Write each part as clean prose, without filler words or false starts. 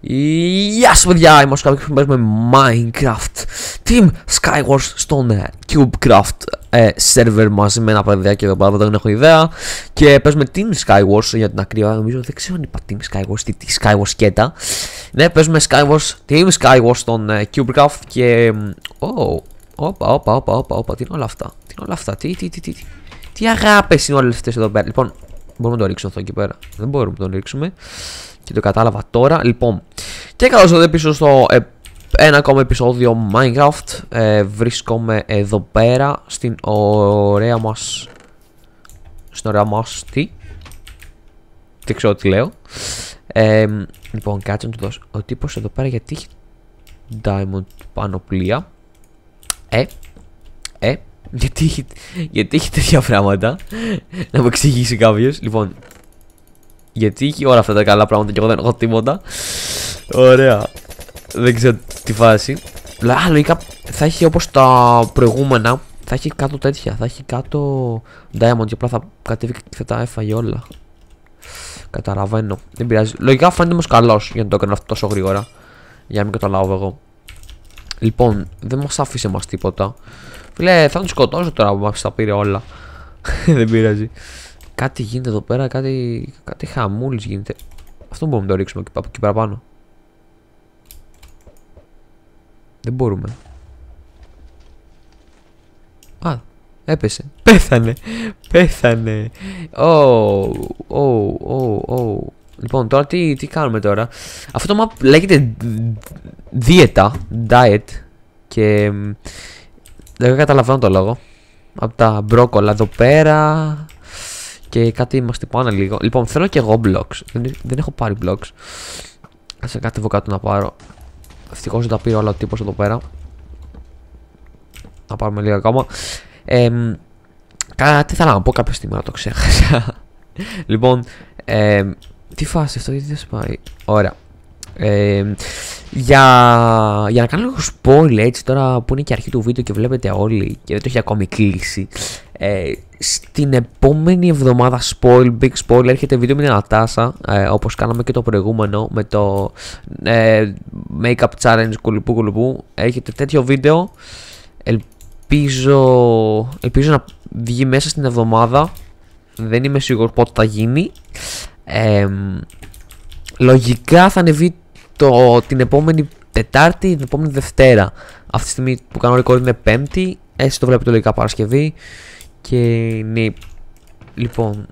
Γεια σας παιδιά, είμαστε κάποιοι που παίζουμε Minecraft Team Skywars στον CubeCraft server μαζί με ένα παιδάκι εδώ πέρα, δεν έχω ιδέα. Και παίζουμε Team Skywars για την ακρίβεια, νομίζω δεν ξέρω αν είπα Team Skywars ή τι Skywars σκέτα. Ναι, παίζουμε Team Skywars στον CubeCraft και... Όπα, τι είναι όλα αυτά, τι αγάπες είναι όλες αυτές εδώ πέρα. Λοιπόν, μπορούμε να το ρίξουμε αυτό εκεί πέρα, δεν μπορούμε να το ρίξουμε. Και το κατάλαβα τώρα. Λοιπόν, και καλώς ήρθατε πίσω στο ένα ακόμα επεισόδιο Minecraft. Βρίσκομαι εδώ πέρα στην ωραία μας... τι? Δεν ξέρω τι λέω. Λοιπόν, κάτσε να του δώσω. Ο τύπος εδώ πέρα γιατί έχει diamond πανοπλία. Γιατί έχει τέτοια πράγματα. Να μου εξηγήσει κάποιος. Λοιπόν, γιατί έχει όλα αυτά τα καλά πράγματα και εγώ δεν έχω τίποτα. Ωραία. Δεν ξέρω τι φάση. Λογικά θα έχει όπως τα προηγούμενα. Θα έχει κάτω τέτοια. Θα έχει κάτω diamond και απλά θα κατέβει και θα τα έφαγε όλα. Καταλαβαίνω. Δεν πειράζει. Λογικά φαίνεται όμως καλός για να το έκανα αυτό τόσο γρήγορα. Για να μην καταλάβω εγώ. Λοιπόν, δεν μας άφησε μας τίποτα. Φίλε, θα τον σκοτώσω τώρα που μας τα πήρε όλα. Δεν πειράζει. Κάτι γίνεται εδώ πέρα, κάτι χαμούλης γίνεται. Αυτό μπορούμε να το ρίξουμε από εκεί παραπάνω. Δεν μπορούμε. Α, έπεσε. Πέθανε. Λοιπόν, τώρα τι κάνουμε τώρα. Αυτό το map λέγεται diet. Και δεν καταλαβαίνω το λόγο. Από τα μπρόκολα εδώ πέρα. Και κάτι είμαστε πάνω λίγο. Λοιπόν, θέλω και εγώ blocks. Δεν έχω πάρει blocks. Ας κατέβω κάτω να πάρω. Ευτυχώς δεν τα πήρε όλα ο τύπος εδώ πέρα. Να πάρουμε λίγο ακόμα. Κάτι θέλω να πω κάποια στιγμή, να το ξέχασα. Λοιπόν, τι φάση αυτό, γιατί δεν σου πάει. Ωραία. Για να κάνω λίγο spoil έτσι τώρα που είναι και αρχή του βίντεο και βλέπετε όλοι και δεν το έχει ακόμη κλείσει. Στην επόμενη εβδομάδα big spoil έρχεται βίντεο με την Νατάσα, όπως κάναμε και το προηγούμενο με το make-up challenge κουλουπού. Έρχεται τέτοιο βίντεο. Ελπίζω να βγει μέσα στην εβδομάδα. Δεν είμαι σίγουρος πότε θα γίνει. Λογικά θα ανεβεί την επόμενη Τετάρτη, την επόμενη Δευτέρα. Αυτή τη στιγμή που κάνω record είναι Πέμπτη. Έτσι το βλέπετε λογικά Παρασκευή. Και ναι. Λοιπόν.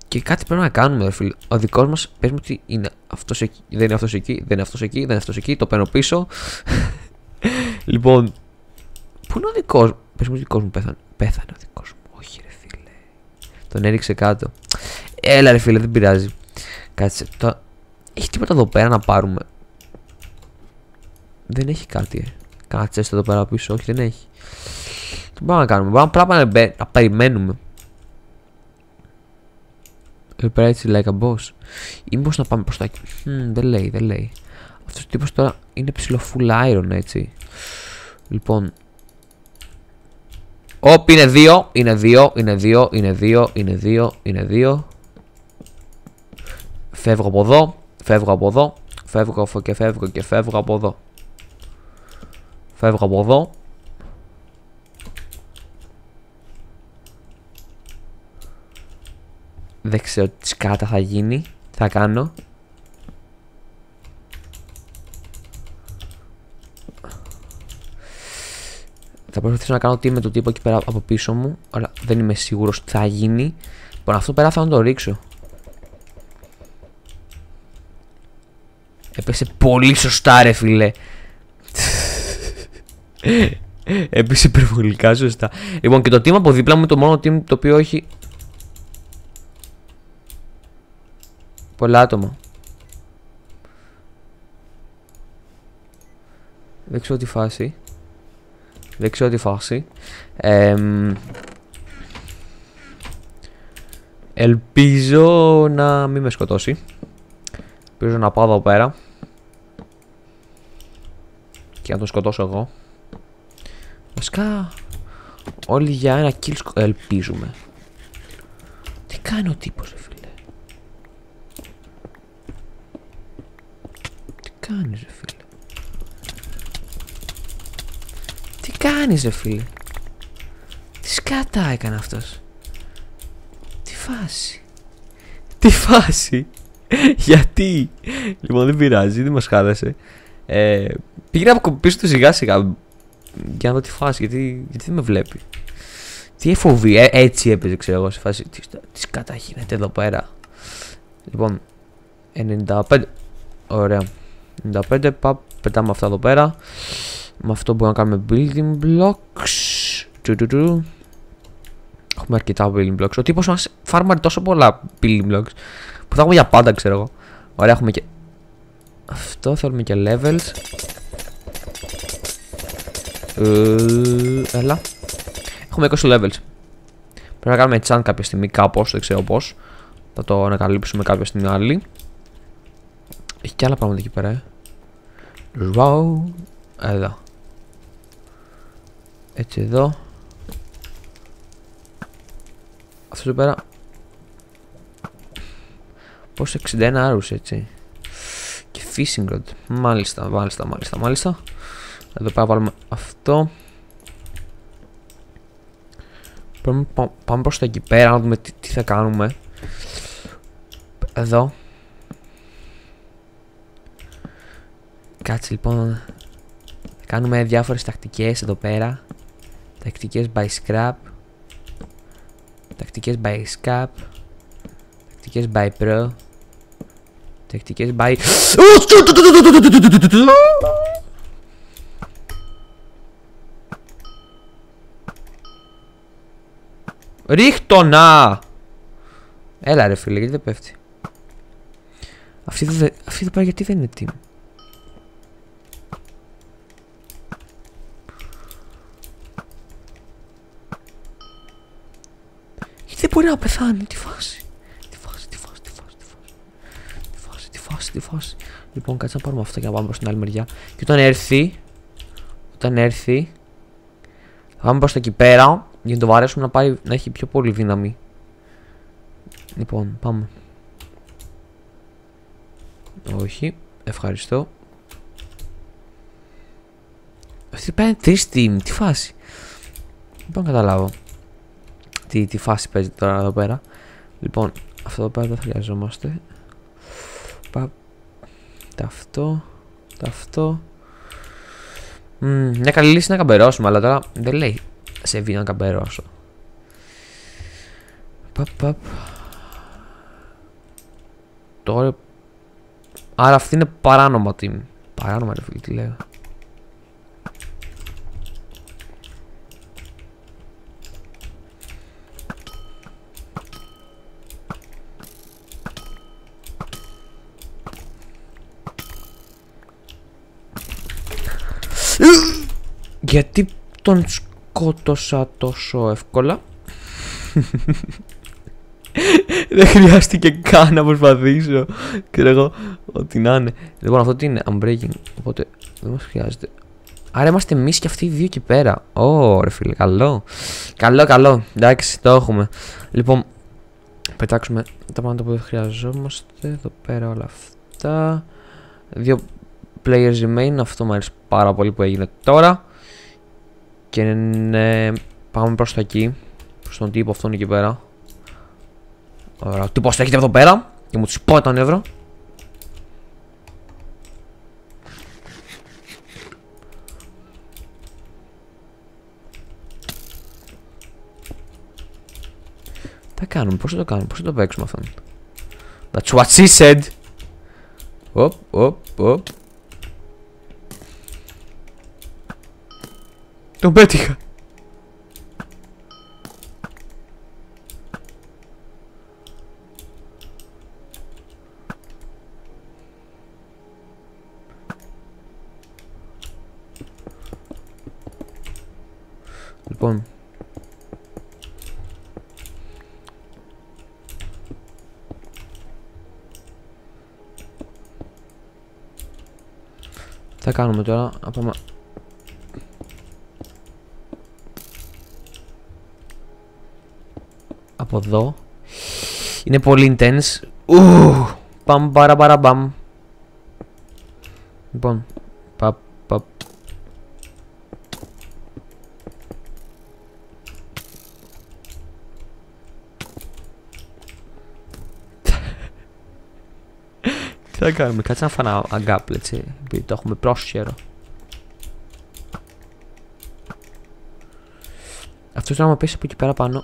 Και κάτι πρέπει να κάνουμε, φίλε. Ο δικός μας, πες μου ότι είναι αυτός εκεί. Δεν είναι αυτός εκεί, δεν είναι αυτός εκεί, δεν είναι αυτός εκεί. Το παίρνω πίσω. Λοιπόν. Πού είναι ο δικός μου. Πες μου ότι ο δικός μου πέθανε. Πέθανε ο δικός μου. Όχι, ρε φίλε. Τον έριξε κάτω. Έλα, ρε φίλε, δεν πειράζει. Κάτσε. Έχει τίποτα εδώ πέρα να πάρουμε. Δεν έχει κάτι. Κάτσε εδώ πέρα πίσω. Όχι, δεν έχει. Τι μπορούμε να κάνουμε. Μπορούμε να περιμένουμε. Εδώ πέρα έτσι like a boss. Ή μήπως να πάμε προς τα εκεί. Δεν λέει. Αυτός ο τύπος τώρα είναι ψηλό full iron, έτσι. Λοιπόν. Όπ, είναι δύο. Φεύγω από εδώ. Φεύγω από εδώ. Φεύγω από εδώ. Δεν ξέρω τι σκάτα θα γίνει. Θα κάνω. Θα προσπαθήσω να κάνω τι με το τύπο εκεί πέρα από πίσω μου. Αλλά δεν είμαι σίγουρος τι θα γίνει. Λοιπόν, αυτό πέρα θα το ρίξω. Έπεσε πολύ σωστά, ρε φίλε. Έπεσε υπερβολικά σωστά. Λοιπόν, και το team από δίπλα μου είναι το μόνο team το οποίο έχει πολλά άτομα. Δεν ξέρω τι φάση. Ελπίζω να μην με σκοτώσει. Ελπίζω να πάω εδώ πέρα και να τον σκοτώσω εγώ. Βασικά όλοι για ένα kill ελπίζουμε. Τι κάνει ο τύπος, ρε φίλε. κάνεις ρε φίλε? Τι κάνεις ρε φίλε? Τι σκάτα έκανε αυτός? Τι φάση? Τι φάση? Γιατί? Λοιπόν δεν πειράζει, δεν μας χάλασε. Πήγαινε να πίσω του σιγά σιγά για να δω τι φάση, γιατί δεν με βλέπει. Τι εφοβεί, έτσι έπαιζε ξέρω εγώ σε φάση. Τι σκάτα γίνεται εδώ πέρα? Λοιπόν 95. Ωραία. 95, πετάμε αυτά εδώ πέρα. Με αυτό μπορούμε να κάνουμε building blocks. Έχουμε αρκετά building blocks. Ο τύπος μας φάρμαρει τόσο πολλά building blocks που θα έχουμε για πάντα ξέρω εγώ. Ωραία, έχουμε και αυτό, θέλουμε και levels. Έλα. Έχουμε 20 levels. Πρέπει να κάνουμε enchant κάποια στιγμή κάπως, δεν ξέρω πώς. Θα το ανακαλύψουμε κάποια στιγμή άλλη. Έχει και άλλα πράγματα εκεί πέρα. Wow. Εδώ. Έτσι εδώ. Αυτό εδώ πέρα. Πώς 61 άρους έτσι. Και fishing rod. Μάλιστα. Εδώ πέρα βάλουμε αυτό. Πάμε προς τα εκεί πέρα να δούμε τι θα κάνουμε. Εδώ. Κάτσε λοιπόν. Θα κάνουμε διάφορες τακτικές εδώ πέρα. Τακτικές by scrap. Τακτικές by scrap. Τακτικές by pro. Τακτικές by... Ρίχτω να! Έλα ρε φίλε, γιατί δεν πέφτει? Αυτή εδώ πέρα γιατί δεν είναι team? Γιατί δεν μπορεί να πεθάνει? Τι φάση? Τι φάση? Λοιπόν, κάτσε να πάρουμε αυτό και να πάμε προς την άλλη μεριά. Και όταν έρθει θα πάμε προς τα εκεί πέρα για να το βαρέσουμε να έχει πιο πολύ δύναμη. Λοιπόν, πάμε. Όχι, ευχαριστώ. Αυτή πάνε 3 team, τι φάση? Δεν μπορώ να καταλάβω τι φάση παίζει τώρα εδώ πέρα. Λοιπόν, αυτό εδώ πέρα δεν χρειαζόμαστε. Αυτό. Μια καλή λύση να καμπερώσουμε, αλλά τώρα δεν λέει σε βίντεο να καμπερώσω. Τώρα. Άρα αυτή είναι παράνομα team. Παράνομα ρε φίλε, τι λέω. Γιατί τον σκότωσα τόσο εύκολα? Δεν χρειάστηκε καν να προσπαθήσω. Ξέρω εγώ ότι να είναι. Λοιπόν, αυτό τι είναι? Unbreaking. Οπότε δεν μας χρειάζεται. Άρα είμαστε εμείς και αυτοί οι δύο εκεί πέρα. Ρε φίλε, καλό. Καλό. Εντάξει, το έχουμε. Λοιπόν, πετάξουμε τα πράγματα που δεν χρειαζόμαστε. Εδώ πέρα όλα αυτά. 2 players remain. Αυτό μου αρέσει πάρα πολύ που έγινε τώρα. Και ναι, πάμε προς τα εκεί. Προς τον τύπο αυτόν εκεί πέρα. Ωραία, ο τύπος έρχεται εδώ πέρα και μου τσιπάει τα νεύρα. Τι κάνουμε, πώς θα το κάνουμε, πώς θα το παίξουμε αυτόν? That's what she said. Οπ. Τον πέτυχα. Λοιπόν, θα κάνουμε τώρα, να πάμε από εδώ. Είναι πολύ intense. Παμ παραμπαραμπαμ. Λοιπόν, παπ. Τι θα κάνουμε, κάτσε να φάνα αγκάπλε, έτσι, επειδή το έχουμε πρόσχερο. Αυτός τώρα μου πέσει από εκεί πέρα πάνω.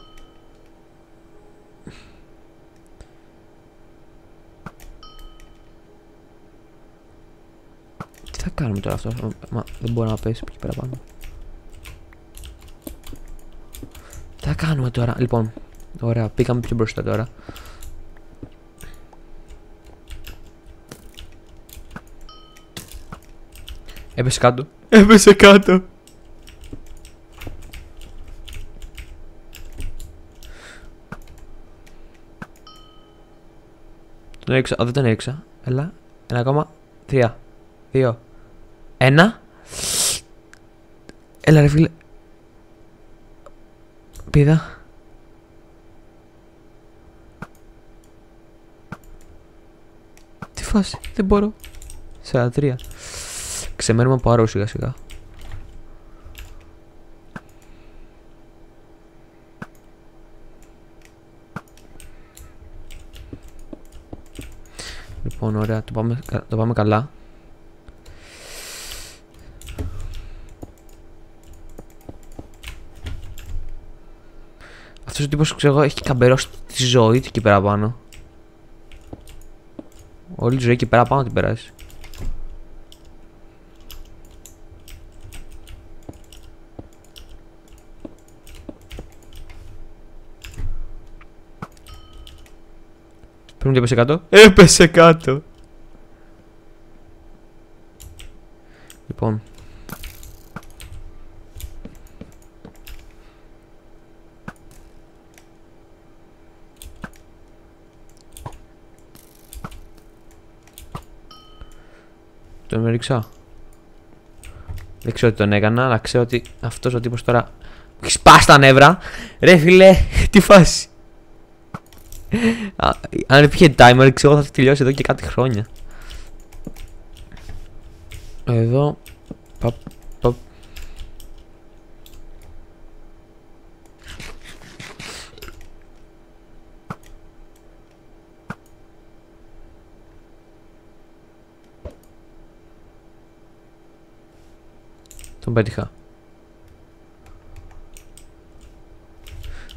Τι θα κάνουμε τώρα αυτό, μα δεν μπορεί να πέσει από εκεί πέρα πάνω. Τι θα κάνουμε τώρα, λοιπόν, ωραία, πήγαμε πιο μπροστά τώρα. Έπεσε κάτω. Έπεσε κάτω. Τον έριξα. Δεν τον έριξα. Έλα. 1,3. 2. 1. Έλα ρε φίλε. Πήδα. Τι φάση. Δεν μπορώ. 43. Ξεμένουμε από αρρώ σιγά σιγά. Λοιπόν, ωραία, το πάμε καλά. Αυτός ο τύπος, ξέρω εγώ, έχει καμπερώσει τη ζωή του εκεί πέρα πάνω. Όλη τη ζωή εκεί πέρα πάνω την περάσει. Πρέπει να έπεσε κάτω. Έπεσε κάτω. Λοιπόν. Τον έριξα. Δεν ξέρω τι τον έκανα, αλλά ξέρω ότι αυτός ο τύπος τώρα έχει σπάσει τα νεύρα. Ρε φίλε, τι φάση. Αν υπήρχε timer, ξέρω θα τελειώσει εδώ και κάτι χρόνια. Εδώ. Παπ. Τον πέτυχα.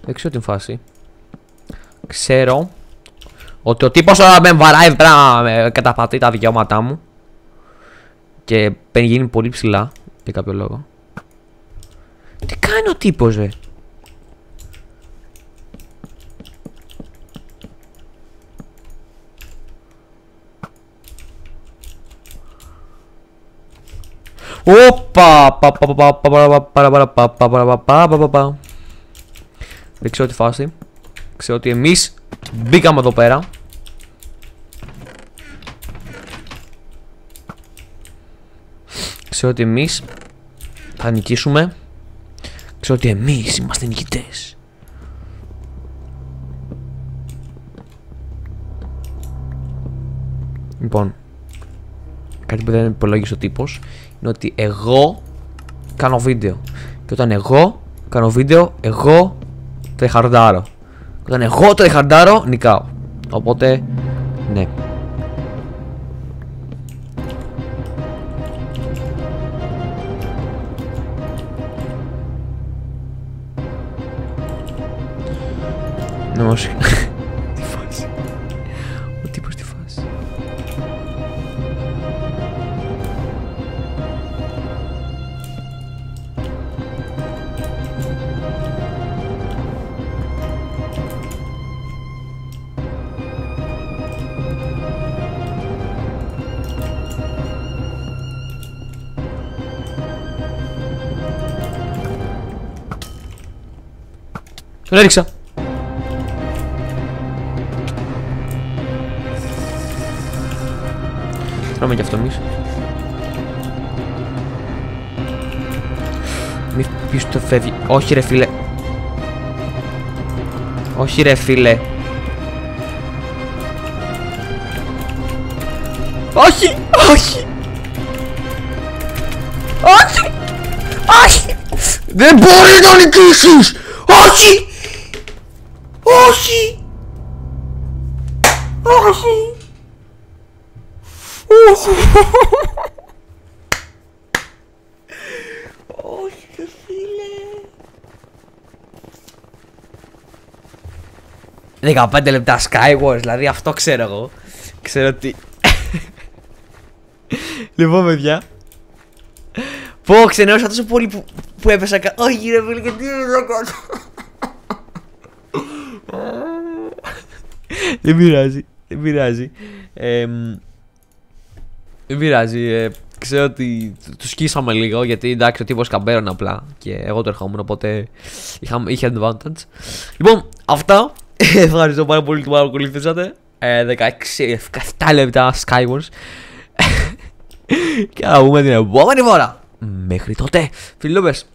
Δεν ξέρω την φάση. Ξέρω ότι ο τύπος τώρα με βαράει πέρα, με καταπατεί τα δικαιώματά μου και γίνει πολύ ψηλά για κάποιο λόγο. Τι κάνει ο τύπος, ρε? Οπα! Δεν ξέρω τη φάση. Ξέρω ότι εμείς μπήκαμε εδώ πέρα. Ξέρω ότι εμείς θα νικήσουμε. Ξέρω ότι εμείς είμαστε νικητές. Λοιπόν, κάτι που δεν υπολόγισε ο τύπος είναι ότι εγώ κάνω βίντεο. Και όταν εγώ κάνω βίντεο, εγώ τρεχαρντάρω. Όταν εγώ τρεχαρντάρω, νικάω. Οπότε, ναι. Νόμος. Τι φάση. Ο τύπος τι φάση. Τον έριξα. Τρώμε κι αυτό εμείς. Μη πεις το φεύγει. Όχι ρε φίλε. Όχι ρε φίλε. Όχι. Όχι. Όχι! Όχι! Δεν μπορεί να νικήσεις! Όχι! Όχι! Όχι! Όχι, φίλε. 15 λεπτά Skywars, δηλαδή αυτό ξέρω εγώ. Ξέρω ότι... Λοιπόν, παιδιά. Πω, ξενέρωσα τόσο πολύ που έπεσα όχι ρε φίλε, και τι θα κάνω. Δεν πειράζει, δεν πειράζει. Δεν πειράζει, ξέρω ότι του σκίσαμε λίγο, γιατί εντάξει ο τύπος καμπέρον απλά και εγώ το ερχόμουν, οπότε είχε advantage. Λοιπόν, αυτά. Ευχαριστώ πάρα πολύ που παρακολουθήσατε. 16-17 λεπτά Skywars. Και θα πούμε την επόμενη φορά. Μέχρι τότε, φιλόπες.